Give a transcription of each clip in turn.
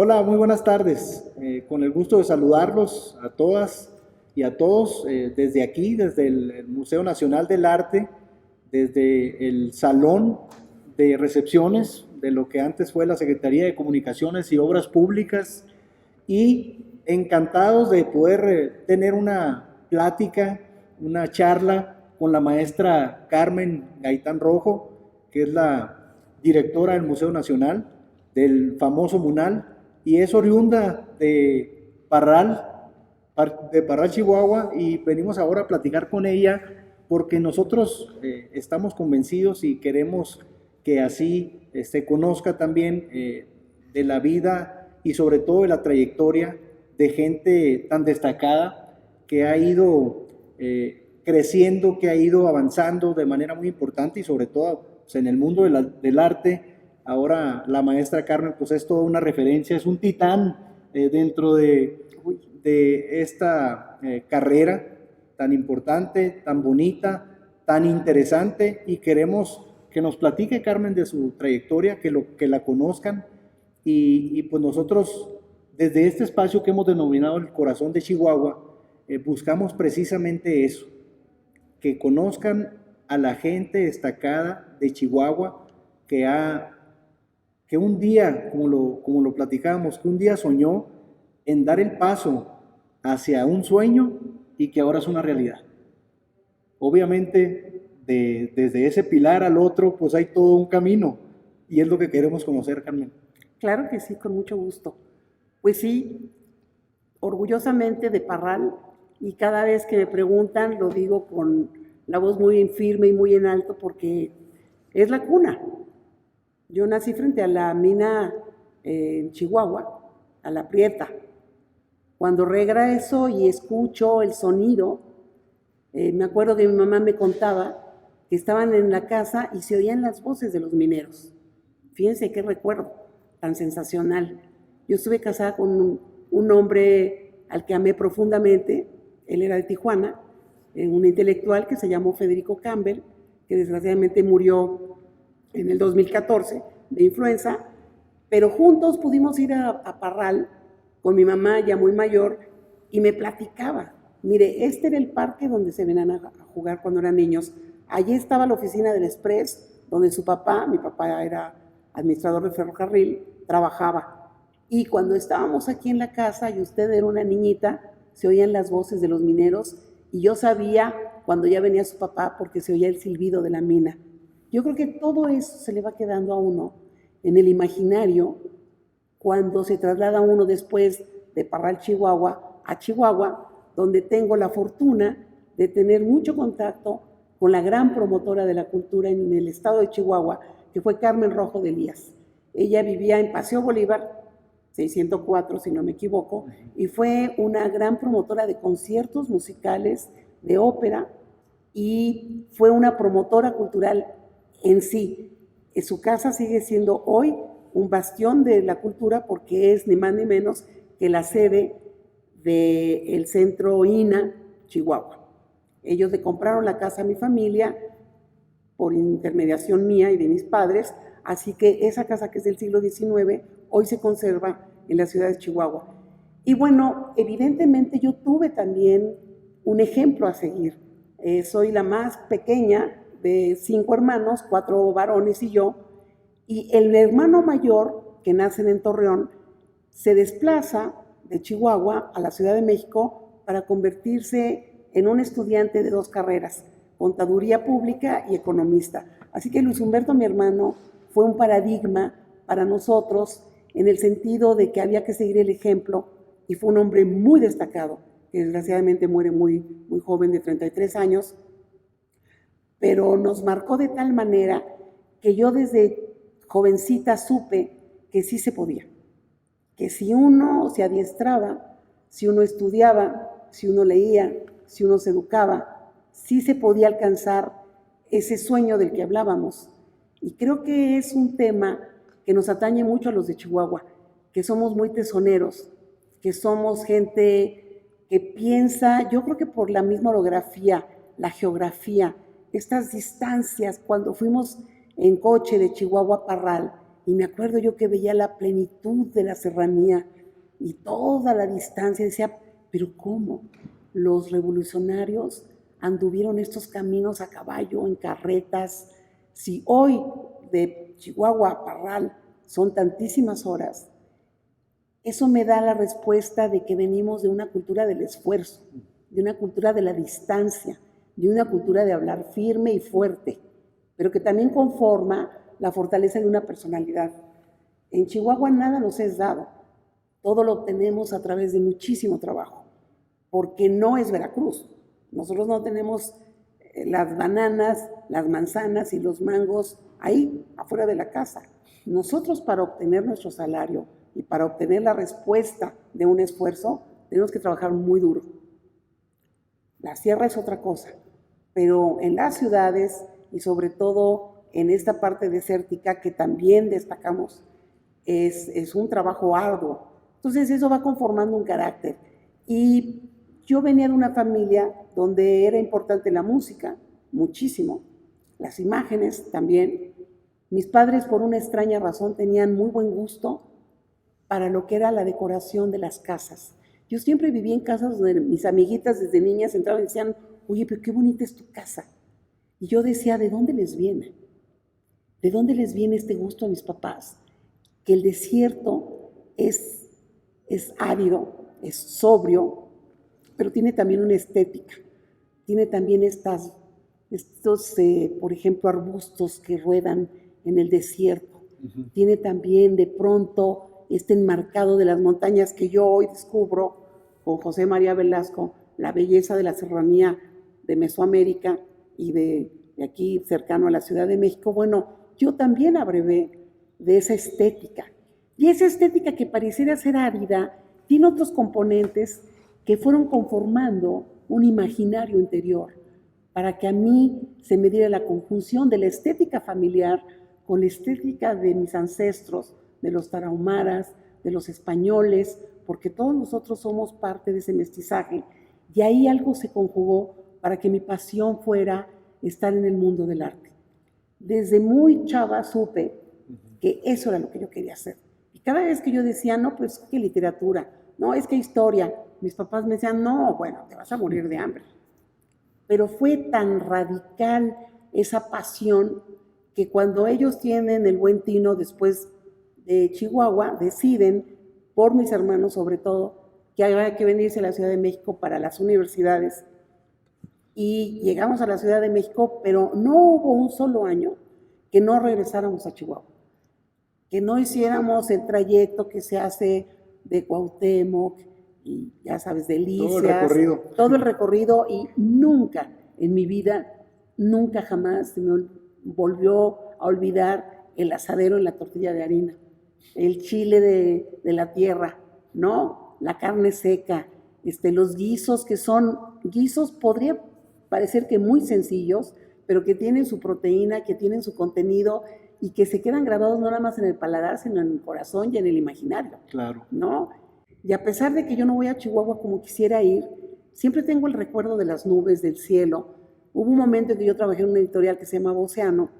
Hola, muy buenas tardes. Con el gusto de saludarlos a todas y a todos desde aquí, desde el Museo Nacional del Arte, desde el Salón de Recepciones de lo que antes fue la Secretaría de Comunicaciones y Obras Públicas, y encantados de poder tener una plática, una charla con la maestra Carmen Gaitán Rojo, que es la directora del Museo Nacional, del famoso MUNAL, y es oriunda de Parral, Chihuahua, y venimos ahora a platicar con ella porque nosotros estamos convencidos y queremos que así se conozca también de la vida y sobre todo de la trayectoria de gente tan destacada que ha ido creciendo, que ha ido avanzando de manera muy importante y sobre todo pues, en el mundo del arte. Ahora la maestra Carmen pues es toda una referencia, es un titán dentro de esta carrera tan importante, tan bonita, tan interesante, y queremos que nos platique Carmen de su trayectoria, que la conozcan, y pues nosotros desde este espacio que hemos denominado el corazón de Chihuahua, buscamos precisamente eso, que conozcan a la gente destacada de Chihuahua que un día, como lo platicábamos, que un día soñó en dar el paso hacia un sueño y que ahora es una realidad. Obviamente, desde ese pilar al otro, pues hay todo un camino y es lo que queremos conocer, Carmen. Claro que sí, con mucho gusto. Pues sí, orgullosamente de Parral, y cada vez que me preguntan lo digo con la voz muy en firme y muy en alto porque es la cuna. Yo nací frente a la mina en Chihuahua, a la Prieta. Cuando regreso y escucho el sonido, me acuerdo que mi mamá me contaba que estaban en la casa y se oían las voces de los mineros. Fíjense qué recuerdo tan sensacional. Yo estuve casada con un hombre al que amé profundamente, él era de Tijuana, un intelectual que se llamó Federico Campbell, que desgraciadamente murió en el 2014 de influenza, pero juntos pudimos ir a Parral con mi mamá ya muy mayor y me platicaba, mire, este era el parque donde se venían a jugar cuando eran niños, allí estaba la oficina del Express, donde su papá, mi papá era administrador de ferrocarril, trabajaba. Y cuando estábamos aquí en la casa y usted era una niñita, se oían las voces de los mineros y yo sabía cuando ya venía su papá porque se oía el silbido de la mina. Yo creo que todo eso se le va quedando a uno en el imaginario cuando se traslada uno después de Parral, Chihuahua, a Chihuahua, donde tengo la fortuna de tener mucho contacto con la gran promotora de la cultura en el estado de Chihuahua, que fue Carmen Rojo de Elías. Ella vivía en Paseo Bolívar, 604 si no me equivoco, y fue una gran promotora de conciertos musicales, de ópera, y fue una promotora cultural en sí. Su casa sigue siendo hoy un bastión de la cultura porque es ni más ni menos que la sede del centro INA Chihuahua. Ellos le compraron la casa a mi familia por intermediación mía y de mis padres, así que esa casa que es del siglo XIX hoy se conserva en la ciudad de Chihuahua. Y bueno, evidentemente yo tuve también un ejemplo a seguir. Soy la más pequeña de 5 hermanos, 4 varones y yo, y el hermano mayor, que nace en Torreón, se desplaza de Chihuahua a la Ciudad de México para convertirse en un estudiante de 2 carreras, contaduría pública y economista. Así que Luis Humberto, mi hermano, fue un paradigma para nosotros en el sentido de que había que seguir el ejemplo, y fue un hombre muy destacado, que desgraciadamente muere muy joven, de 33 años, pero nos marcó de tal manera que yo desde jovencita supe que sí se podía, que si uno se adiestraba, si uno estudiaba, si uno leía, si uno se educaba, sí se podía alcanzar ese sueño del que hablábamos. Y creo que es un tema que nos atañe mucho a los de Chihuahua, que somos muy tesoneros, que somos gente que piensa, yo creo que por la misma orografía, la geografía, estas distancias, cuando fuimos en coche de Chihuahua a Parral Y me acuerdo yo que veía la plenitud de la serranía y toda la distancia. Decía, pero ¿cómo? Los revolucionarios anduvieron estos caminos a caballo, en carretas. Si hoy de Chihuahua a Parral son tantísimas horas, eso me da la respuesta de que venimos de una cultura del esfuerzo, de una cultura de la distancia, de una cultura de hablar firme y fuerte, pero que también conforma la fortaleza de una personalidad. En Chihuahua nada nos es dado, todo lo obtenemos a través de muchísimo trabajo, porque no es Veracruz. Nosotros no tenemos las bananas, las manzanas y los mangos ahí, afuera de la casa. Nosotros, para obtener nuestro salario y para obtener la respuesta de un esfuerzo, tenemos que trabajar muy duro. La sierra es otra cosa, pero en las ciudades y sobre todo en esta parte desértica que también destacamos, es un trabajo arduo. Entonces eso va conformando un carácter. Y yo venía de una familia donde era importante la música, muchísimo, las imágenes también. Mis padres, por una extraña razón, tenían muy buen gusto para lo que era la decoración de las casas. Yo siempre viví en casas donde mis amiguitas desde niñas entraban y decían, oye, pero qué bonita es tu casa. Y yo decía, ¿de dónde les viene? ¿De dónde les viene este gusto a mis papás? Que el desierto es árido, es sobrio, pero tiene también una estética. Tiene también estos, por ejemplo, arbustos que ruedan en el desierto. Uh-huh. Tiene también de pronto este enmarcado de las montañas que yo hoy descubro con José María Velasco, la belleza de la serranía de Mesoamérica y de aquí cercano a la Ciudad de México. Bueno, yo también abrevé de esa estética. Y esa estética que pareciera ser árida, tiene otros componentes que fueron conformando un imaginario interior para que a mí se me diera la conjunción de la estética familiar con la estética de mis ancestros, de los tarahumaras, de los españoles, porque todos nosotros somos parte de ese mestizaje. Y ahí algo se conjugó para que mi pasión fuera estar en el mundo del arte. Desde muy chava supe que eso era lo que yo quería hacer. Y cada vez que yo decía, no, pues que literatura, no, es que historia, mis papás me decían, no, bueno, te vas a morir de hambre. Pero fue tan radical esa pasión que cuando ellos tienen el buen tino después de Chihuahua, deciden, por mis hermanos sobre todo, que había que venirse a la Ciudad de México para las universidades. Y llegamos a la Ciudad de México, pero no hubo un solo año que no regresáramos a Chihuahua, que no hiciéramos el trayecto que se hace de Cuauhtémoc y ya sabes, de Licias, todo el recorrido, y nunca en mi vida, nunca jamás se me volvió a olvidar el asadero en la tortilla de harina, el chile de la tierra, ¿no? La carne seca, los guisos, que son guisos, podría parecer que muy sencillos, pero que tienen su proteína, que tienen su contenido y que se quedan grabados no nada más en el paladar, sino en el corazón y en el imaginario. Claro. ¿No? Y a pesar de que yo no voy a Chihuahua como quisiera ir, siempre tengo el recuerdo de las nubes, del cielo. Hubo un momento en que yo trabajé en una editorial que se llamaba Océano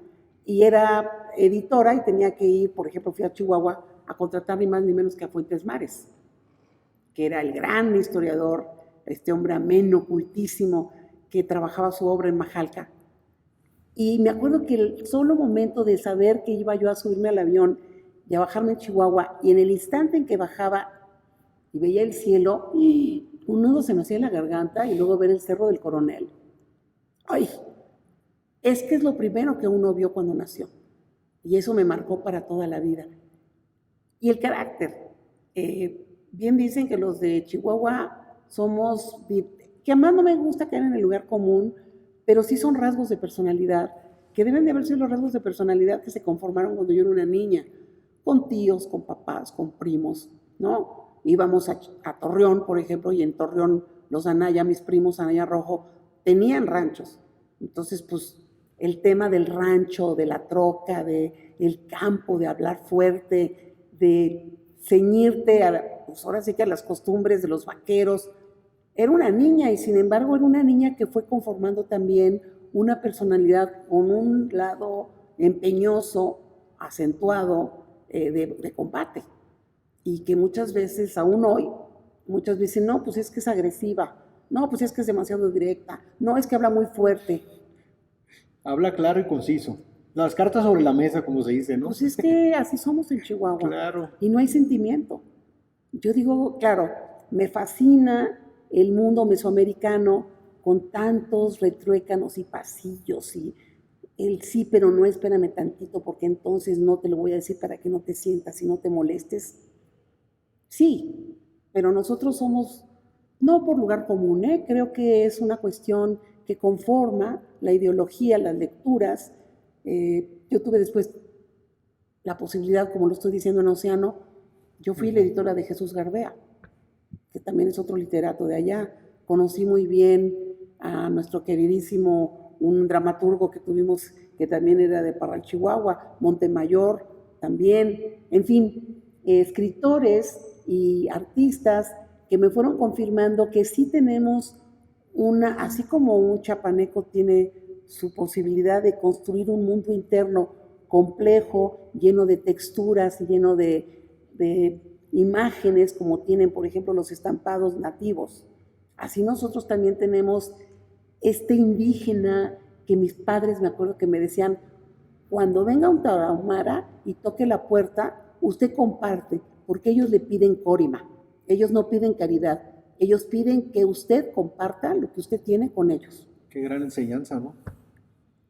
y era editora y tenía que ir, por ejemplo, fui a Chihuahua a contratar ni más ni menos que a Fuentes Mares, que era el gran historiador, este hombre ameno, cultísimo, que trabajaba su obra en Majalca. Y me acuerdo que el solo momento de saber que iba yo a subirme al avión y a bajarme en Chihuahua, y en el instante en que bajaba y veía el cielo, y un nudo se me hacía en la garganta, y luego ver el Cerro del Coronel. ¡Ay! Es que es lo primero que uno vio cuando nació. Y eso me marcó para toda la vida. Y el carácter. Bien dicen que los de Chihuahua somos, que además no me gusta caer en el lugar común, pero sí son rasgos de personalidad, que deben de haber sido los rasgos de personalidad que se conformaron cuando yo era una niña, con tíos, con papás, con primos, ¿no? Íbamos a Torreón, por ejemplo, y en Torreón los Anaya, mis primos Anaya Rojo, tenían ranchos. Entonces, pues, el tema del rancho, de la troca, del campo, de hablar fuerte, de ceñirte pues ahora sí que a las costumbres de los vaqueros. Era una niña y sin embargo era una niña que fue conformando también una personalidad con un lado empeñoso, acentuado, de combate. Y que muchas veces, aún hoy, muchas veces dicen, no, pues es que es agresiva, no, pues es que es demasiado directa, no, es que habla muy fuerte. Habla claro y conciso. Las cartas sobre la mesa, como se dice, ¿no? Pues es que así somos en Chihuahua. Claro. Y no hay sentimiento. Yo digo, claro, me fascina el mundo mesoamericano con tantos retruécanos y pasillos y el sí, pero no, espérame tantito porque entonces no te lo voy a decir para que no te sientas y no te molestes. Sí, pero nosotros somos, no por lugar común, creo que es una cuestión que conforma la ideología, las lecturas. Yo tuve después la posibilidad, como lo estoy diciendo en Océano, yo fui la editora de Jesús Gardea, que también es otro literato de allá. Conocí muy bien a nuestro queridísimo, un dramaturgo que tuvimos, que también era de Parral, Chihuahua, Montemayor también, en fin, escritores y artistas que me fueron confirmando que sí tenemos así como un chapaneco tiene su posibilidad de construir un mundo interno complejo, lleno de texturas y lleno de imágenes, como tienen, por ejemplo, los estampados nativos. Así nosotros también tenemos este indígena que mis padres, me acuerdo que me decían, cuando venga un tarahumara y toque la puerta, usted comparte, porque ellos le piden córima, ellos no piden caridad, ellos piden que usted comparta lo que usted tiene con ellos. Qué gran enseñanza, ¿no?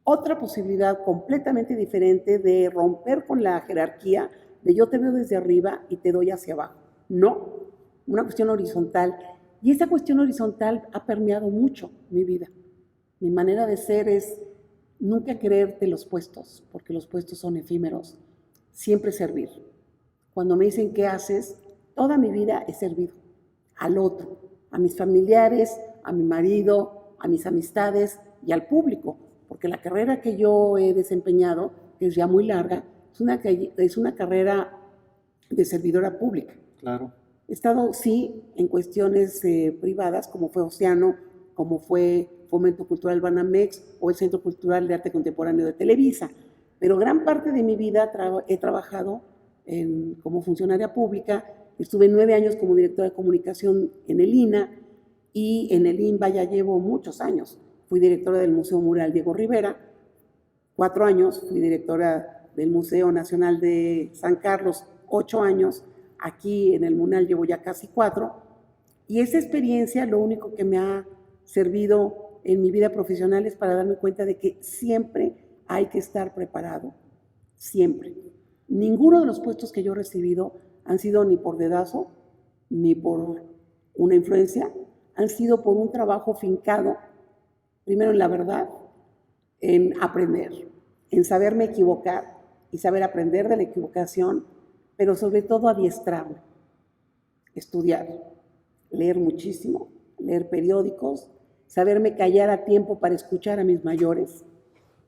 Otra posibilidad completamente diferente de romper con la jerarquía de yo te veo desde arriba y te doy hacia abajo. No, una cuestión horizontal. Y esa cuestión horizontal ha permeado mucho mi vida. Mi manera de ser es nunca quererte los puestos, porque los puestos son efímeros. Siempre servir. Cuando me dicen qué haces, toda mi vida he servido al otro, a mis familiares, a mi marido, a mis amistades y al público, porque la carrera que yo he desempeñado, que es ya muy larga, es una carrera de servidora pública. Claro. He estado, sí, en cuestiones privadas, como fue Océano, como fue Fomento Cultural Banamex o el Centro Cultural de Arte Contemporáneo de Televisa, pero gran parte de mi vida he trabajado como funcionaria pública. Estuve 9 años como directora de comunicación en el INA y en el INBA ya llevo muchos años. Fui directora del Museo Mural Diego Rivera, 4 años, fui directora del Museo Nacional de San Carlos, 8 años, aquí en el MUNAL llevo ya casi 4, y esa experiencia lo único que me ha servido en mi vida profesional es para darme cuenta de que siempre hay que estar preparado, siempre. Ninguno de los puestos que yo he recibido han sido ni por dedazo, ni por una influencia, han sido por un trabajo fincado, primero en la verdad, en aprender, en saberme equivocar y saber aprender de la equivocación, pero sobre todo adiestrarme, estudiar, leer muchísimo, leer periódicos, saberme callar a tiempo para escuchar a mis mayores.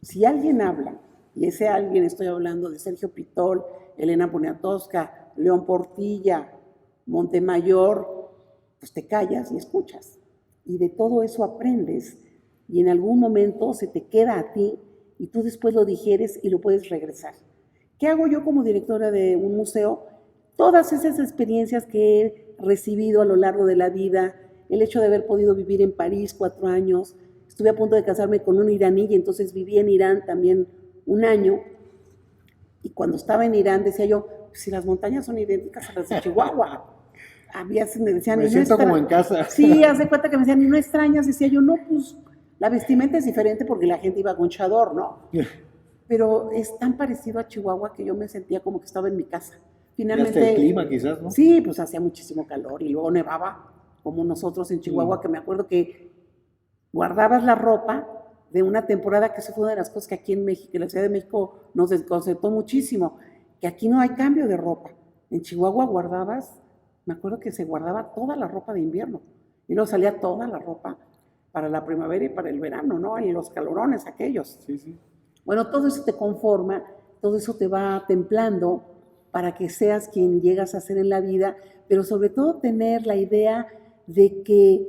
Si alguien habla, y ese alguien estoy hablando de Sergio Pitol, Elena Poniatowska, León Portilla, Montemayor, pues te callas y escuchas. Y de todo eso aprendes y en algún momento se te queda a ti y tú después lo digieres y lo puedes regresar. ¿Qué hago yo como directora de un museo? Todas esas experiencias que he recibido a lo largo de la vida, el hecho de haber podido vivir en París 4 años, estuve a punto de casarme con un iraní y entonces viví en Irán también 1 año, y cuando estaba en Irán decía yo, pues si las montañas son idénticas a las de Chihuahua. Me decían, me siento como en casa. Sí, haz de cuenta que me decían, ¿y no extrañas? Decía yo, no, pues la vestimenta es diferente porque la gente iba con chador, ¿no? Pero es tan parecido a Chihuahua que yo me sentía como que estaba en mi casa. Finalmente, y hasta el clima quizás, ¿no? Sí, pues hacía muchísimo calor y luego nevaba, como nosotros en Chihuahua, que me acuerdo que guardabas la ropa de una temporada, que eso fue una de las cosas que aquí en México, en la Ciudad de México, nos desconcertó muchísimo, que aquí no hay cambio de ropa. En Chihuahua guardabas, me acuerdo que se guardaba toda la ropa de invierno y luego salía toda la ropa para la primavera y para el verano, ¿no? Y los calorones aquellos. Sí, sí. Bueno, todo eso te conforma, todo eso te va templando para que seas quien llegas a ser en la vida, pero sobre todo tener la idea de que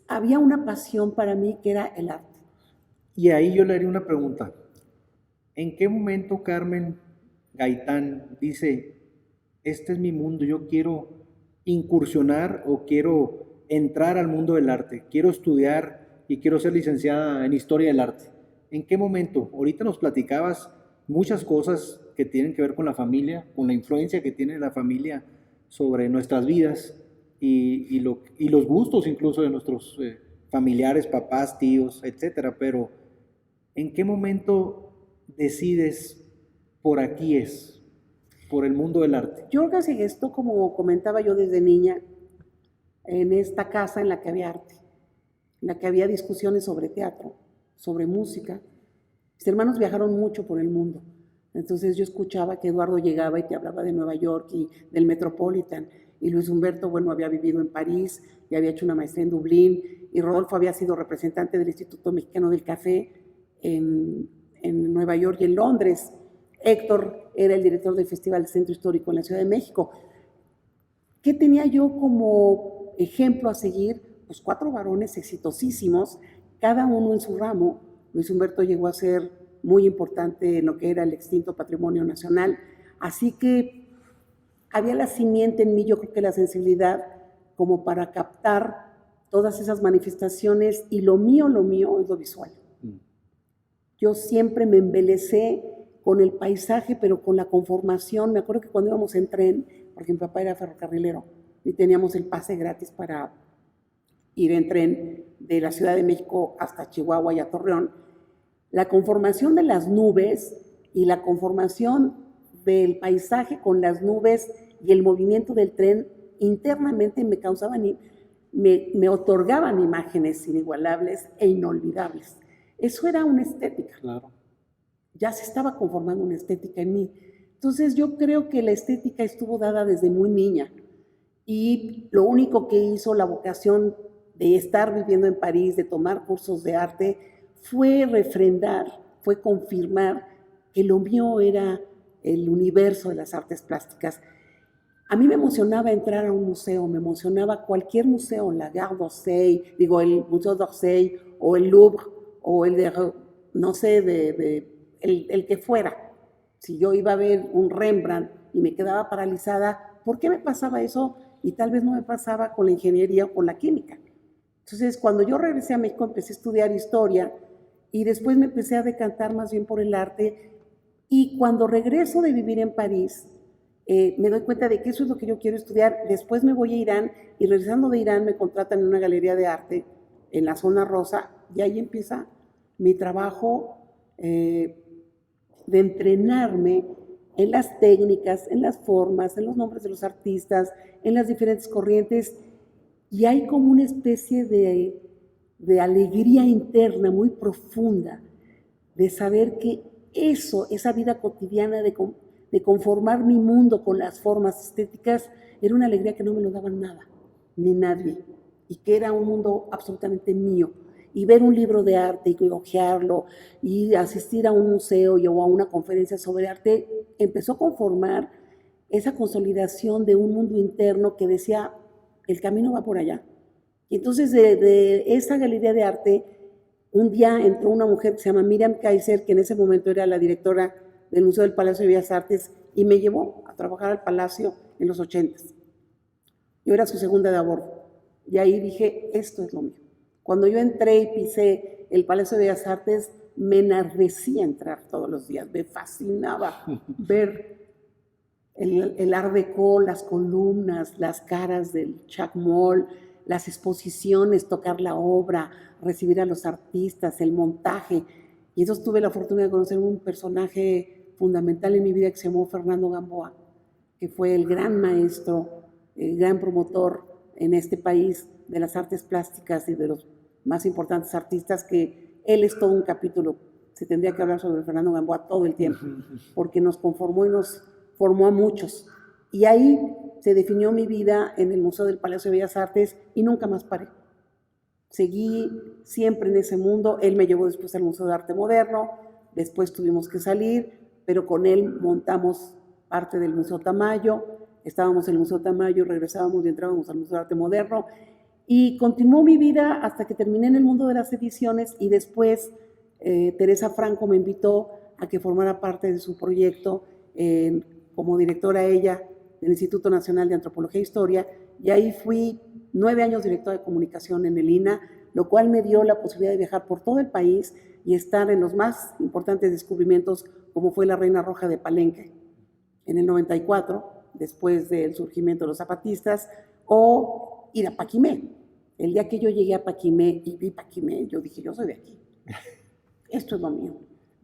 había una pasión para mí que era el arte. Y ahí yo le haría una pregunta. ¿En qué momento, Carmen, Gaitán dice, este es mi mundo, yo quiero incursionar o quiero entrar al mundo del arte, quiero estudiar y quiero ser licenciada en Historia del Arte. ¿En qué momento? Ahorita nos platicabas muchas cosas que tienen que ver con la familia, con la influencia que tiene la familia sobre nuestras vidas y los gustos incluso de nuestros familiares, papás, tíos, etcétera. Pero ¿en qué momento decides por aquí es, por el mundo del arte? Yo creo que esto, como comentaba yo desde niña, en esta casa en la que había arte, en la que había discusiones sobre teatro, sobre música. Mis hermanos viajaron mucho por el mundo. Entonces yo escuchaba que Eduardo llegaba y te hablaba de Nueva York y del Metropolitan. Y Luis Humberto, bueno, había vivido en París y había hecho una maestría en Dublín. Y Rodolfo había sido representante del Instituto Mexicano del Café en Nueva York y en Londres. Héctor era el director del Festival del Centro Histórico en la Ciudad de México. ¿Qué tenía yo como ejemplo a seguir? Pues 4 varones exitosísimos, cada uno en su ramo. Luis Humberto llegó a ser muy importante en lo que era el extinto patrimonio nacional. Así que había la simiente en mí, yo creo que la sensibilidad, como para captar todas esas manifestaciones, y lo mío es lo visual. Yo siempre me embelecé con el paisaje, pero con la conformación. Me acuerdo que cuando íbamos en tren, porque mi papá era ferrocarrilero, y teníamos el pase gratis para ir en tren de la Ciudad de México hasta Chihuahua y a Torreón, la conformación de las nubes y la conformación del paisaje con las nubes y el movimiento del tren internamente me otorgaban imágenes inigualables e inolvidables. Eso era una estética. Claro. Ya se estaba conformando una estética en mí. Entonces yo creo que la estética estuvo dada desde muy niña, y lo único que hizo la vocación de estar viviendo en París, de tomar cursos de arte, fue refrendar, fue confirmar que lo mío era el universo de las artes plásticas. A mí me emocionaba entrar a un museo, me emocionaba cualquier museo, la Gare d'Orsay, el Museo d'Orsay, o el Louvre, o el de, no sé, el que fuera. Si yo iba a ver un Rembrandt y me quedaba paralizada, ¿por qué me pasaba eso? Y tal vez no me pasaba con la ingeniería o con la química. Entonces, cuando yo regresé a México, empecé a estudiar historia y después me empecé a decantar más bien por el arte. Y cuando regreso de vivir en París, me doy cuenta de que eso es lo que yo quiero estudiar. Después me voy a Irán, y regresando de Irán me contratan en una galería de arte en la zona rosa, y ahí empieza mi trabajo de entrenarme en las técnicas, en las formas, en los nombres de los artistas, en las diferentes corrientes. Y hay como una especie de alegría interna muy profunda de saber que esa vida cotidiana de conformar mi mundo con las formas estéticas, era una alegría que no me lo daban nada, ni nadie, y que era un mundo absolutamente mío. Y ver un libro de arte y hojearlo, y asistir a un museo o a una conferencia sobre arte, empezó a conformar esa consolidación de un mundo interno que decía, el camino va por allá. Y entonces de esa galería de arte, un día entró una mujer que se llama Miriam Kaiser, que en ese momento era la directora del Museo del Palacio de Bellas Artes, y me llevó a trabajar al Palacio en los 80s. Yo era su segunda de a bordo, y ahí dije, esto es lo mío. Cuando yo entré y pisé el Palacio de Bellas Artes, me enardecía entrar todos los días, me fascinaba ver el Art Deco, las columnas, las caras del Chacmol, las exposiciones, tocar la obra, recibir a los artistas, el montaje. Y entonces tuve la fortuna de conocer un personaje fundamental en mi vida que se llamó Fernando Gamboa, que fue el gran maestro, el gran promotor en este país de las artes plásticas y de los más importantes artistas, que él es todo un capítulo. Se tendría que hablar sobre Fernando Gamboa todo el tiempo, porque nos conformó y nos formó a muchos. Y ahí se definió mi vida en el Museo del Palacio de Bellas Artes, y nunca más paré. Seguí siempre en ese mundo. Él me llevó después al Museo de Arte Moderno, después tuvimos que salir, pero con él montamos parte del Museo Tamayo. Estábamos en el Museo Tamayo, regresábamos y entrábamos al Museo de Arte Moderno, y continuó mi vida hasta que terminé en el mundo de las ediciones. Y después Teresa Franco me invitó a que formara parte de su proyecto, como directora ella del Instituto Nacional de Antropología e Historia, y ahí fui 9 años directora de comunicación en el INAH, lo cual me dio la posibilidad de viajar por todo el país y estar en los más importantes descubrimientos, como fue la Reina Roja de Palenque en el 94, después del surgimiento de los zapatistas, o ir a Paquimé. El día que yo llegué a Paquimé y vi Paquimé, yo dije, yo soy de aquí. Esto es lo mío.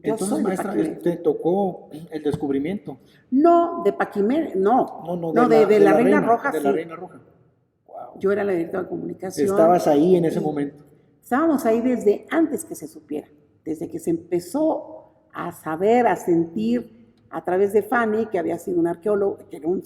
Yo Entonces, soy de maestra, Paquimé. te tocó el descubrimiento. No, de Paquimé, no. No, de la Reina Roja, de sí. la Reina Roja. Wow. Yo era la directora de comunicación. Estabas ahí en ese momento. Estábamos ahí desde antes que se supiera, desde que se empezó a saber, a sentir a través de Fanny, que había sido un arqueólogo,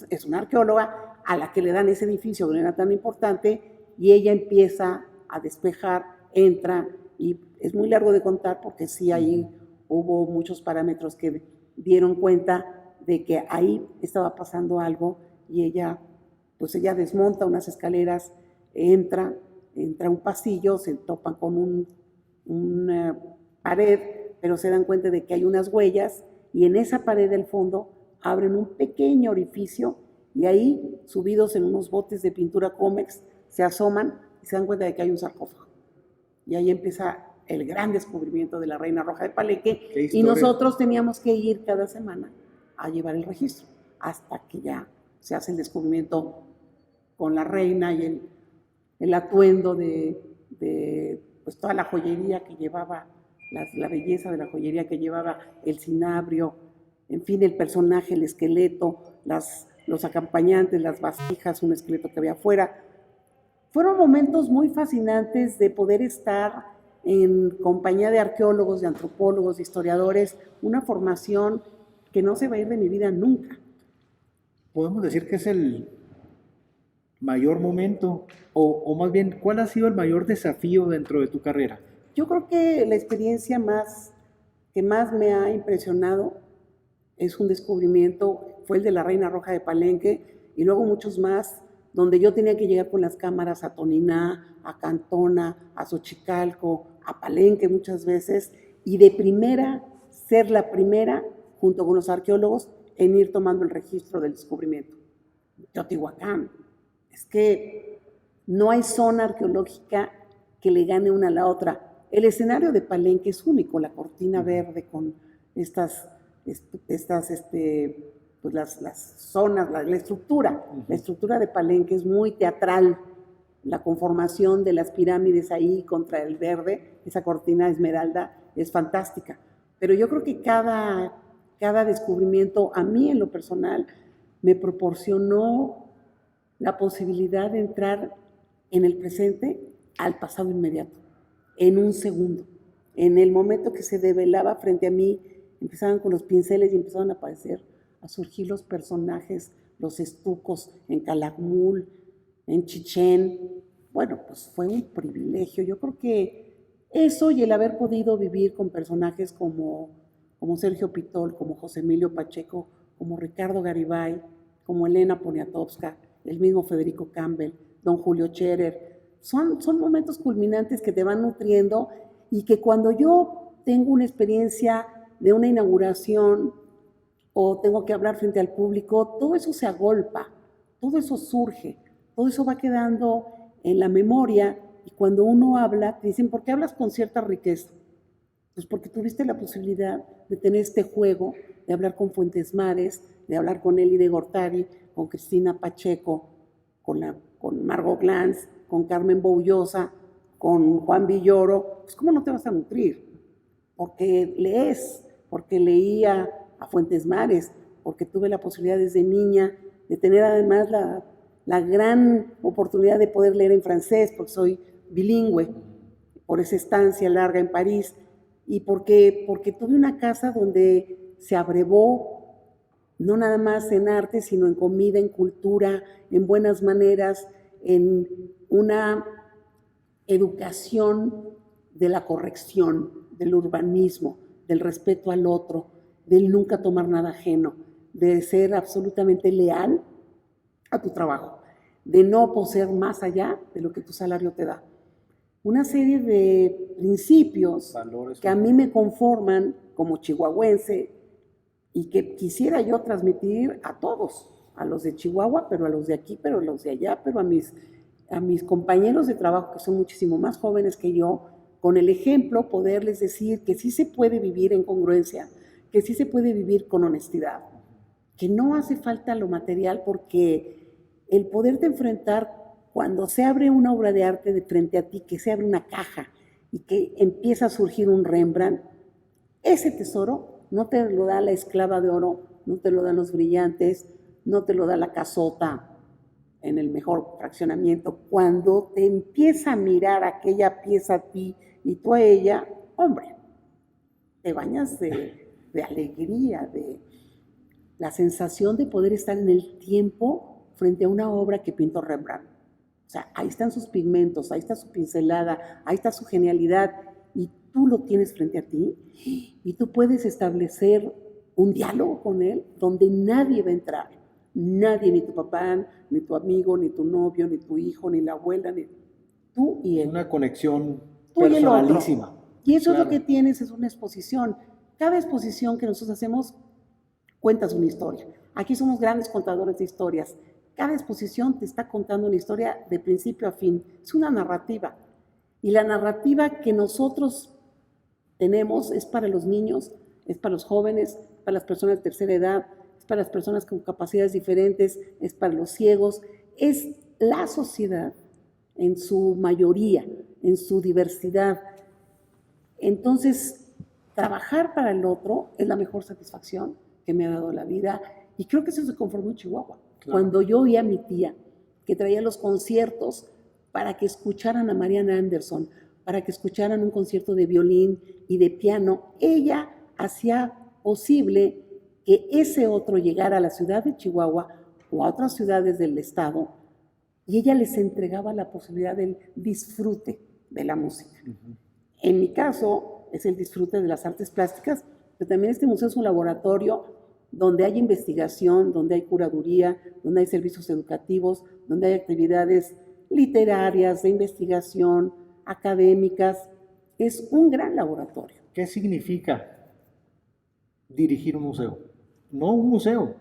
es una arqueóloga a la que le dan ese edificio que no era tan importante, y ella empieza a despejar, entra, y es muy largo de contar porque sí ahí hubo muchos parámetros que dieron cuenta de que ahí estaba pasando algo, y ella desmonta unas escaleras, entra a un pasillo, se topan con una pared, pero se dan cuenta de que hay unas huellas, y en esa pared del fondo abren un pequeño orificio, y ahí, subidos en unos botes de pintura Comex, se asoman y se dan cuenta de que hay un sarcófago. Y ahí empieza el gran descubrimiento de la Reina Roja de Palenque, y nosotros teníamos que ir cada semana a llevar el registro, hasta que ya se hace el descubrimiento con la reina y el atuendo de pues toda la joyería que llevaba, la belleza de la joyería que llevaba, el cinabrio, en fin, el personaje, el esqueleto, los acompañantes, las vasijas, un esqueleto que había afuera. Fueron momentos muy fascinantes de poder estar en compañía de arqueólogos, de antropólogos, de historiadores, una formación que no se va a ir de mi vida nunca. Podemos decir que es el mayor momento, o más bien, ¿cuál ha sido el mayor desafío dentro de tu carrera? Yo creo que la experiencia que más me ha impresionado es un descubrimiento, fue el de la Reina Roja de Palenque, y luego muchos más, donde yo tenía que llegar con las cámaras a Toniná, a Cantona, a Xochicalco, a Palenque muchas veces, y de primera, ser la primera, junto con los arqueólogos, en ir tomando el registro del descubrimiento. Teotihuacán. Es que no hay zona arqueológica que le gane una a la otra. El escenario de Palenque es único, la cortina verde con pues las zonas, la estructura. La estructura de Palenque es muy teatral. La conformación de las pirámides ahí contra el verde, esa cortina esmeralda, es fantástica. Pero yo creo que cada descubrimiento, a mí en lo personal, me proporcionó la posibilidad de entrar en el presente al pasado inmediato, en un segundo. En el momento que se develaba frente a mí, empezaban con los pinceles y empezaban a surgir los personajes, los estucos en Calakmul, en Chichén. Bueno, pues fue un privilegio. Yo creo que eso y el haber podido vivir con personajes como Sergio Pitol, como José Emilio Pacheco, como Ricardo Garibay, como Elena Poniatowska, el mismo Federico Campbell, don Julio Scherer, son momentos culminantes que te van nutriendo, y que cuando yo tengo una experiencia de una inauguración o tengo que hablar frente al público, todo eso se agolpa, todo eso surge, todo eso va quedando en la memoria, y cuando uno habla, te dicen, ¿por qué hablas con cierta riqueza? Pues porque tuviste la posibilidad de tener este juego, de hablar con Fuentes Mares, de hablar con Eli de Gortari, con Cristina Pacheco, con Margot Glantz, con Carmen Boullosa, con Juan Villoro. Pues ¿cómo no te vas a nutrir? Porque lees, porque leía a Fuentes Mares, porque tuve la posibilidad desde niña de tener además la gran oportunidad de poder leer en francés, porque soy bilingüe, por esa estancia larga en París, y porque tuve una casa donde se abrevó no nada más en arte, sino en comida, en cultura, en buenas maneras, en una educación de la corrección, del urbanismo, del respeto al otro, del nunca tomar nada ajeno, de ser absolutamente leal a tu trabajo, de no poseer más allá de lo que tu salario te da. Una serie de principios, valores, que a mí me conforman como chihuahuense, y que quisiera yo transmitir a todos, a los de Chihuahua, pero a los de aquí, pero a los de allá, pero a mis compañeros de trabajo que son muchísimo más jóvenes que yo, con el ejemplo poderles decir que sí se puede vivir en congruencia, que sí se puede vivir con honestidad, que no hace falta lo material, porque el poderte enfrentar cuando se abre una obra de arte de frente a ti, que se abre una caja y que empieza a surgir un Rembrandt, ese tesoro no te lo da la esclava de oro, no te lo dan los brillantes, no te lo da la casota en el mejor fraccionamiento. Cuando te empieza a mirar aquella pieza a ti y tú a ella, hombre, te bañas de alegría, de la sensación de poder estar en el tiempo frente a una obra que pintó Rembrandt. O sea, ahí están sus pigmentos, ahí está su pincelada, ahí está su genialidad, y tú lo tienes frente a ti, y tú puedes establecer un diálogo con él donde nadie va a entrar. Nadie, ni tu papá, ni tu amigo, ni tu novio, ni tu hijo, ni la abuela, ni tú y él. Una conexión Tú y el otro. personalísima. Y eso Claro. es lo que tienes, es una exposición. Cada exposición que nosotros hacemos cuentas una historia. Aquí somos grandes contadores de historias. Cada exposición te está contando una historia de principio a fin. Es una narrativa. Y la narrativa que nosotros tenemos es para los niños, es para los jóvenes, para las personas de tercera edad, es para las personas con capacidades diferentes, es para los ciegos. Es la sociedad en su mayoría, en su diversidad. Entonces, trabajar para el otro es la mejor satisfacción que me ha dado la vida, y creo que eso se conformó en Chihuahua. Claro. Cuando yo oí a mi tía que traía los conciertos para que escucharan a Mariana Anderson, para que escucharan un concierto de violín y de piano, ella hacía posible que ese otro llegara a la ciudad de Chihuahua o a otras ciudades del estado, y ella les entregaba la posibilidad del disfrute de la música. Uh-huh. En mi caso es el disfrute de las artes plásticas, pero también este museo es un laboratorio donde hay investigación, donde hay curaduría, donde hay servicios educativos, donde hay actividades literarias, de investigación, académicas. Es un gran laboratorio. ¿Qué significa dirigir un museo? No un museo,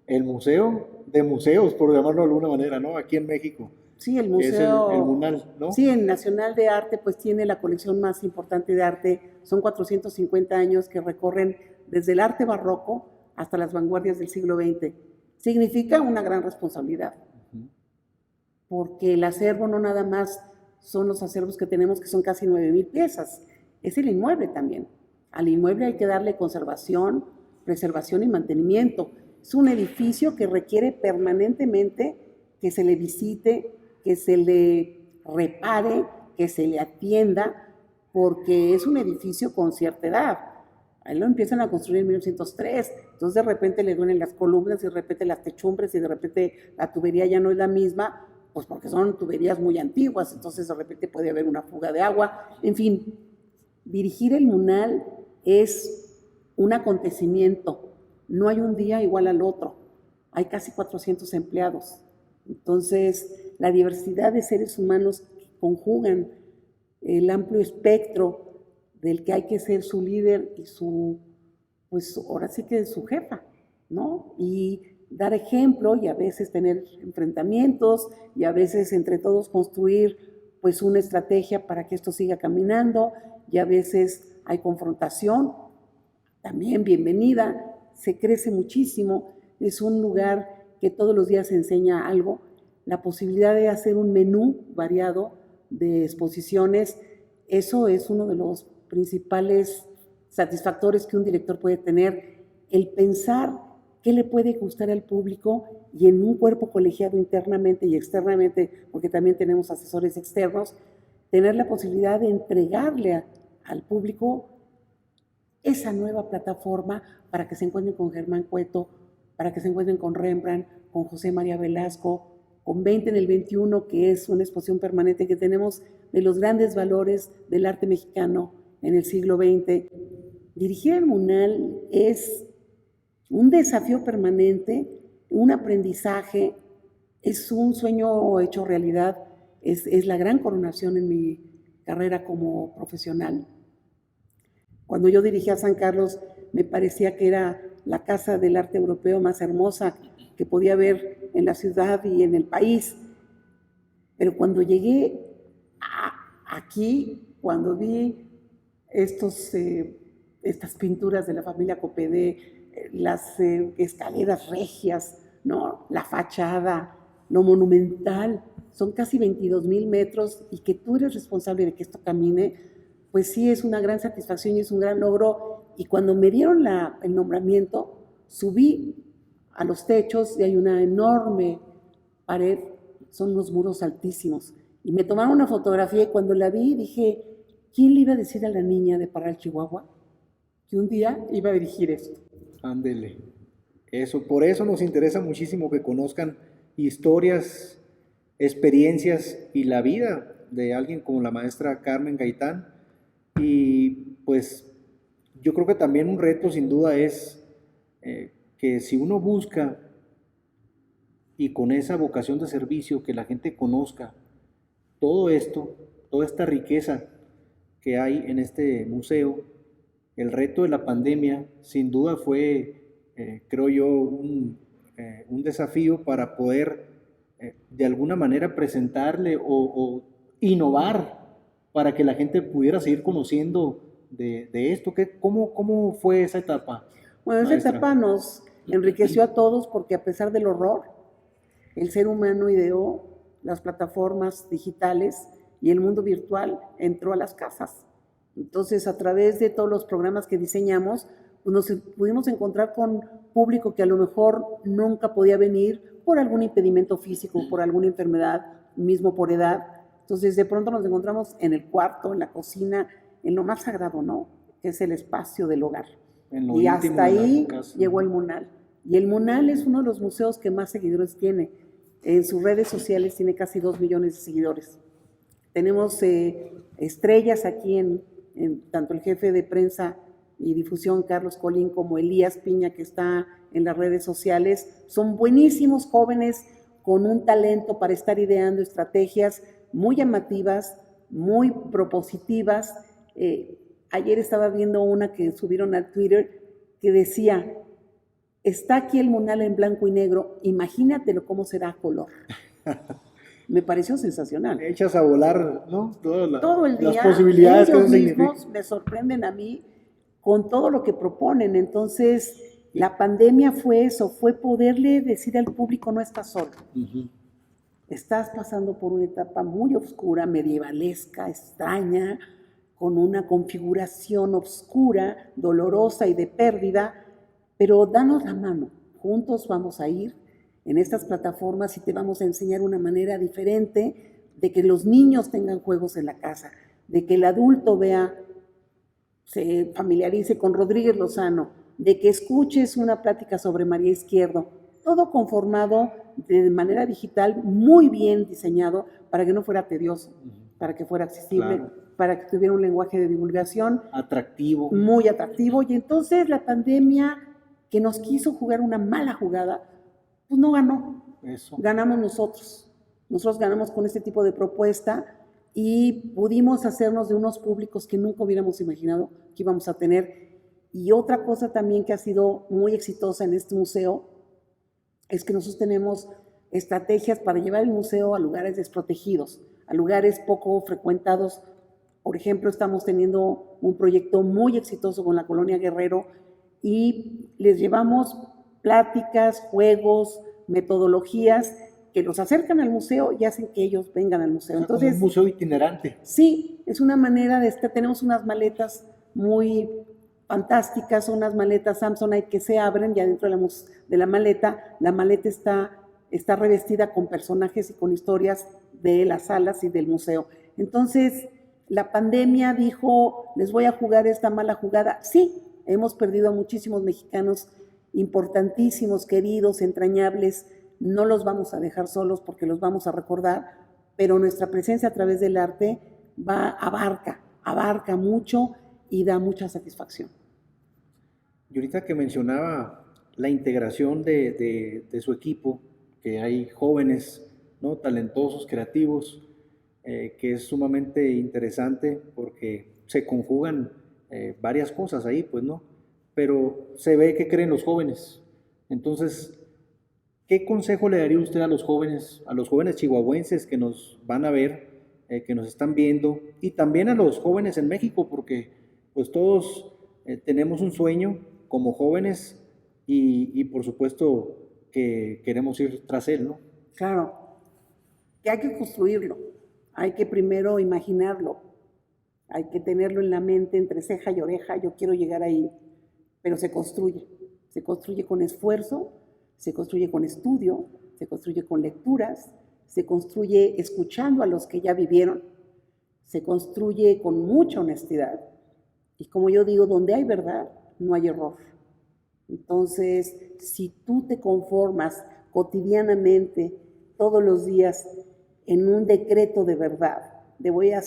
el museo de museos, por llamarlo de alguna manera, ¿no? Aquí en México. Sí, el museo. Es el MUNAL, ¿no? Sí, el Nacional de Arte, pues tiene la colección más importante de arte. Son 450 años que recorren desde el arte barroco hasta las vanguardias del siglo XX. Significa una gran responsabilidad, porque el acervo no nada más son los acervos que tenemos, que son casi 9,000 piezas, es el inmueble también. Al inmueble hay que darle conservación, preservación y mantenimiento. Es un edificio que requiere permanentemente que se le visite, que se le repare, que se le atienda, porque es un edificio con cierta edad. Ahí lo empiezan a construir en 1903, entonces de repente le duelen las columnas, y de repente las techumbres, y de repente la tubería ya no es la misma, pues porque son tuberías muy antiguas, entonces de repente puede haber una fuga de agua. En fin, dirigir el MUNAL es un acontecimiento, no hay un día igual al otro, hay casi 400 empleados. Entonces, la diversidad de seres humanos que conjugan el amplio espectro del que hay que ser su líder y su, pues ahora sí que su jefa, ¿no? Y dar ejemplo, y a veces tener enfrentamientos, y a veces entre todos construir pues una estrategia para que esto siga caminando, y a veces hay confrontación, también bienvenida, se crece muchísimo, es un lugar que todos los días enseña algo. La posibilidad de hacer un menú variado de exposiciones, eso es uno de los principales satisfactores que un director puede tener, el pensar qué le puede gustar al público, y en un cuerpo colegiado internamente y externamente, porque también tenemos asesores externos, tener la posibilidad de entregarle al público esa nueva plataforma para que se encuentren con Germán Cueto, para que se encuentren con Rembrandt, con José María Velasco, con 20 en el 21, que es una exposición permanente que tenemos de los grandes valores del arte mexicano en el siglo XX. Dirigir el MUNAL es un desafío permanente, un aprendizaje, es un sueño hecho realidad, es la gran coronación en mi carrera como profesional. Cuando yo dirigí a San Carlos, me parecía que era la Casa del Arte Europeo más hermosa que podía haber en la ciudad y en el país. Pero cuando llegué aquí, cuando vi estas pinturas de la familia Copedé, las escaleras regias, ¿no? La fachada, lo monumental, son casi 22,000 metros y que tú eres responsable de que esto camine, pues sí es una gran satisfacción y es un gran logro. Y cuando me dieron el nombramiento, subí a los techos y hay una enorme pared, son unos muros altísimos. Y me tomaron una fotografía y cuando la vi dije, ¿quién le iba a decir a la niña de Parral, Chihuahua, que un día iba a dirigir esto? Ándele. Eso, por eso nos interesa muchísimo que conozcan historias, experiencias y la vida de alguien como la maestra Carmen Gaitán. Y pues yo creo que también un reto sin duda es que si uno busca y con esa vocación de servicio que la gente conozca todo esto, toda esta riqueza que hay en este museo, el reto de la pandemia sin duda fue, creo yo, un desafío para poder de alguna manera presentarle o innovar para que la gente pudiera seguir conociendo de esto. ¿Cómo fue esa etapa, Bueno, esa maestra? etapa nos enriqueció a todos porque a pesar del horror, el ser humano ideó las plataformas digitales y el mundo virtual entró a las casas. Entonces, a través de todos los programas que diseñamos, pues nos pudimos encontrar con público que a lo mejor nunca podía venir por algún impedimento físico, por alguna enfermedad, mismo por edad. Entonces, de pronto nos encontramos en el cuarto, en la cocina, en lo más sagrado, ¿no? Que es el espacio del hogar. Y hasta ahí llegó el MUNAL. Y el MUNAL es uno de los museos que más seguidores tiene. En sus redes sociales tiene casi 2 millones de seguidores. Tenemos estrellas aquí en tanto el jefe de prensa y difusión, Carlos Colín, como Elías Piña, que está en las redes sociales. Son buenísimos jóvenes con un talento para estar ideando estrategias muy llamativas, muy propositivas. Ayer estaba viendo una que subieron a Twitter que decía, está aquí el MUNAL en blanco y negro, imagínatelo cómo será a color. Me pareció sensacional. Echas a volar, ¿no? Todo el día, las posibilidades ellos que eso mismos significa. me sorprenden a mí con todo lo que proponen. Entonces, la pandemia fue eso, fue poderle decir al público, no estás solo. Uh-huh. Estás pasando por una etapa muy oscura, medievalesca, extraña, con una configuración oscura, dolorosa y de pérdida, pero danos la mano, juntos vamos a ir en estas plataformas y te vamos a enseñar una manera diferente de que los niños tengan juegos en la casa, de que el adulto se familiarice con Rodríguez Lozano, de que escuches una plática sobre María Izquierdo, todo conformado de manera digital, muy bien diseñado para que no fuera tedioso, para que fuera accesible, claro, para que tuviera un lenguaje de divulgación atractivo. Muy atractivo. Y entonces la pandemia, que nos quiso jugar una mala jugada, pues no ganó. Eso. Ganamos nosotros. Nosotros ganamos con este tipo de propuesta y pudimos hacernos de unos públicos que nunca hubiéramos imaginado que íbamos a tener. Y otra cosa también que ha sido muy exitosa en este museo es que nosotros tenemos estrategias para llevar el museo a lugares desprotegidos, a lugares poco frecuentados. Por ejemplo, estamos teniendo un proyecto muy exitoso con la Colonia Guerrero y les llevamos pláticas, juegos, metodologías que los acercan al museo y hacen que ellos vengan al museo. Entonces, como un museo itinerante. Sí, es una manera de estar. Tenemos unas maletas muy fantásticas, unas maletas Samsonite que se abren ya dentro de la maleta está revestida con personajes y con historias de las salas y del museo. Entonces, la pandemia dijo, les voy a jugar esta mala jugada. Sí, hemos perdido a muchísimos mexicanos importantísimos, queridos, entrañables. No los vamos a dejar solos porque los vamos a recordar, pero nuestra presencia a través del arte abarca mucho y da mucha satisfacción. Y ahorita que mencionaba la integración de su equipo, que hay jóvenes, ¿no?, talentosos, creativos, que es sumamente interesante porque se conjugan varias cosas ahí, pues, ¿no? pero se ve que creen los jóvenes. Entonces, ¿qué consejo le daría usted a los jóvenes chihuahuenses que nos van a ver, que nos están viendo, y también a los jóvenes en México? Porque pues todos tenemos un sueño como jóvenes y por supuesto que queremos ir tras él, ¿no? Claro, que hay que construirlo, hay que primero imaginarlo, hay que tenerlo en la mente entre ceja y oreja, yo quiero llegar ahí, pero se construye con esfuerzo, se construye con estudio, se construye con lecturas, se construye escuchando a los que ya vivieron, se construye con mucha honestidad. Y como yo digo, donde hay verdad, no hay error. Entonces, si tú te conformas cotidianamente, todos los días, en un decreto de verdad, de voy a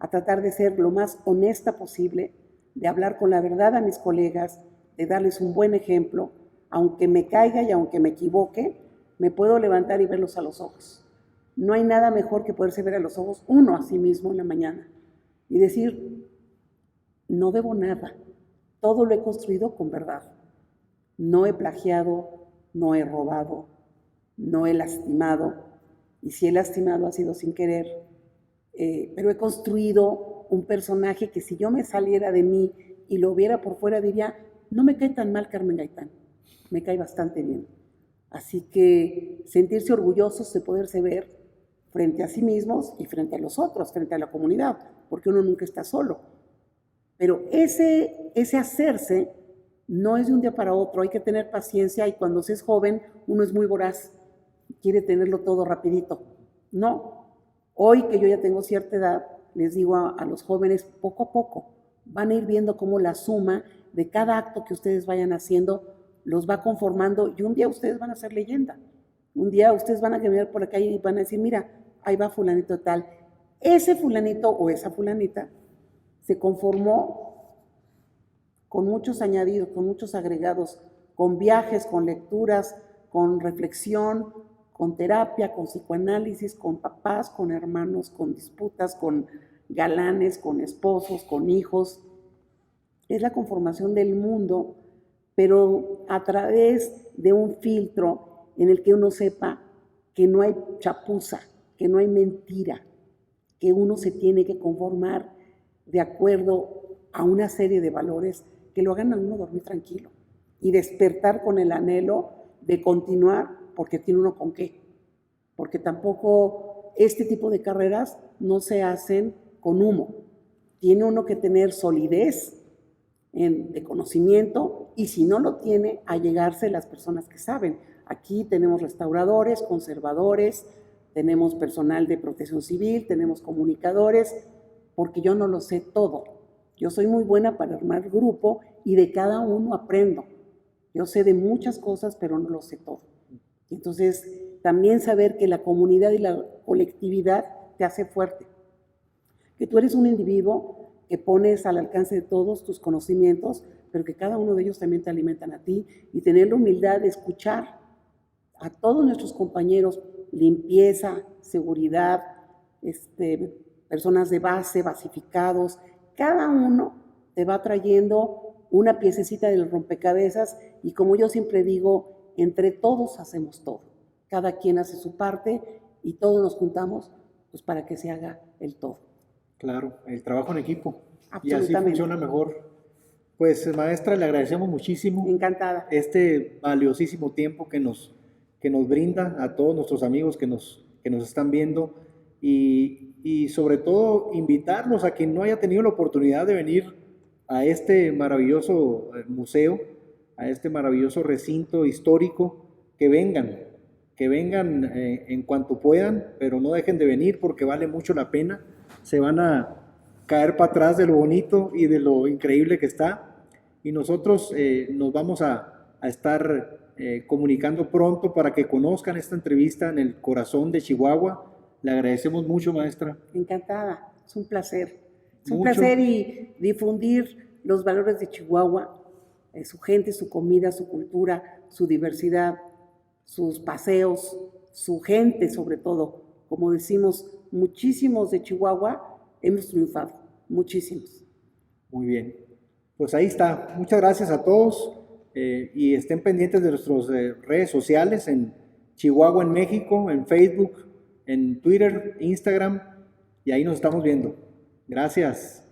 tratar de ser lo más honesta posible, de hablar con la verdad a mis colegas, de darles un buen ejemplo, aunque me caiga y aunque me equivoque, me puedo levantar y verlos a los ojos. No hay nada mejor que poderse ver a los ojos uno a sí mismo en la mañana y decir, no debo nada, todo lo he construido con verdad. No he plagiado, no he robado, no he lastimado, y si he lastimado ha sido sin querer, pero he construido un personaje que si yo me saliera de mí y lo viera por fuera diría, no me cae tan mal Carmen Gaitán, me cae bastante bien. Así que sentirse orgullosos de poderse ver frente a sí mismos y frente a los otros, frente a la comunidad, porque uno nunca está solo. Pero ese hacerse no es de un día para otro, hay que tener paciencia y cuando se es joven uno es muy voraz, quiere tenerlo todo rapidito. No, hoy que yo ya tengo cierta edad, les digo a los jóvenes, poco a poco, van a ir viendo cómo la suma de cada acto que ustedes vayan haciendo los va conformando y un día ustedes van a ser leyenda. Un día ustedes van a caminar por la calle y van a decir, mira, ahí va fulanito tal. Ese fulanito o esa fulanita se conformó con muchos añadidos, con muchos agregados, con viajes, con lecturas, con reflexión, con terapia, con psicoanálisis, con papás, con hermanos, con disputas, con galanes, con esposos, con hijos. Es la conformación del mundo, pero a través de un filtro en el que uno sepa que no hay chapuza, que no hay mentira, que uno se tiene que conformar de acuerdo a una serie de valores que lo hagan a uno dormir tranquilo y despertar con el anhelo de continuar porque tiene uno con qué. Porque tampoco este tipo de carreras no se hacen con humo. Tiene uno que tener solidez de conocimiento y si no lo tiene, allegarse las personas que saben. Aquí tenemos restauradores, conservadores, tenemos personal de protección civil, tenemos comunicadores, porque yo no lo sé todo. Yo soy muy buena para armar grupo y de cada uno aprendo. Yo sé de muchas cosas, pero no lo sé todo. Entonces, también saber que la comunidad y la colectividad te hace fuerte. Que tú eres un individuo que pones al alcance de todos tus conocimientos, pero que cada uno de ellos también te alimentan a ti y tener la humildad de escuchar a todos nuestros compañeros, limpieza, seguridad, personas de base, basificados, cada uno te va trayendo una piececita del rompecabezas y como yo siempre digo, entre todos hacemos todo. Cada quien hace su parte y todos nos juntamos pues, para que se haga el todo. Claro, el trabajo en equipo. Y así Absolutamente. funciona mejor. Pues maestra, le agradecemos muchísimo Encantada. este valiosísimo tiempo que nos brinda a todos nuestros amigos que nos están viendo y sobre todo invitarlos a quien no haya tenido la oportunidad de venir a este maravilloso museo, a este maravilloso recinto histórico, que vengan en cuanto puedan, pero no dejen de venir porque vale mucho la pena. Se van a caer para atrás de lo bonito y de lo increíble que está. Y nosotros nos vamos a estar comunicando pronto para que conozcan esta entrevista en el corazón de Chihuahua. Le agradecemos mucho, maestra. Encantada, es un placer. Es un Mucho. placer y difundir los valores de Chihuahua, su gente, su comida, su cultura, su diversidad, sus paseos, su gente sobre todo. Como decimos, muchísimos de Chihuahua hemos triunfado, muchísimos. Muy bien. Pues ahí está. Muchas gracias a todos y estén pendientes de nuestras redes sociales en Chihuahua en México, en Facebook, en Twitter, Instagram y ahí nos estamos viendo. Gracias.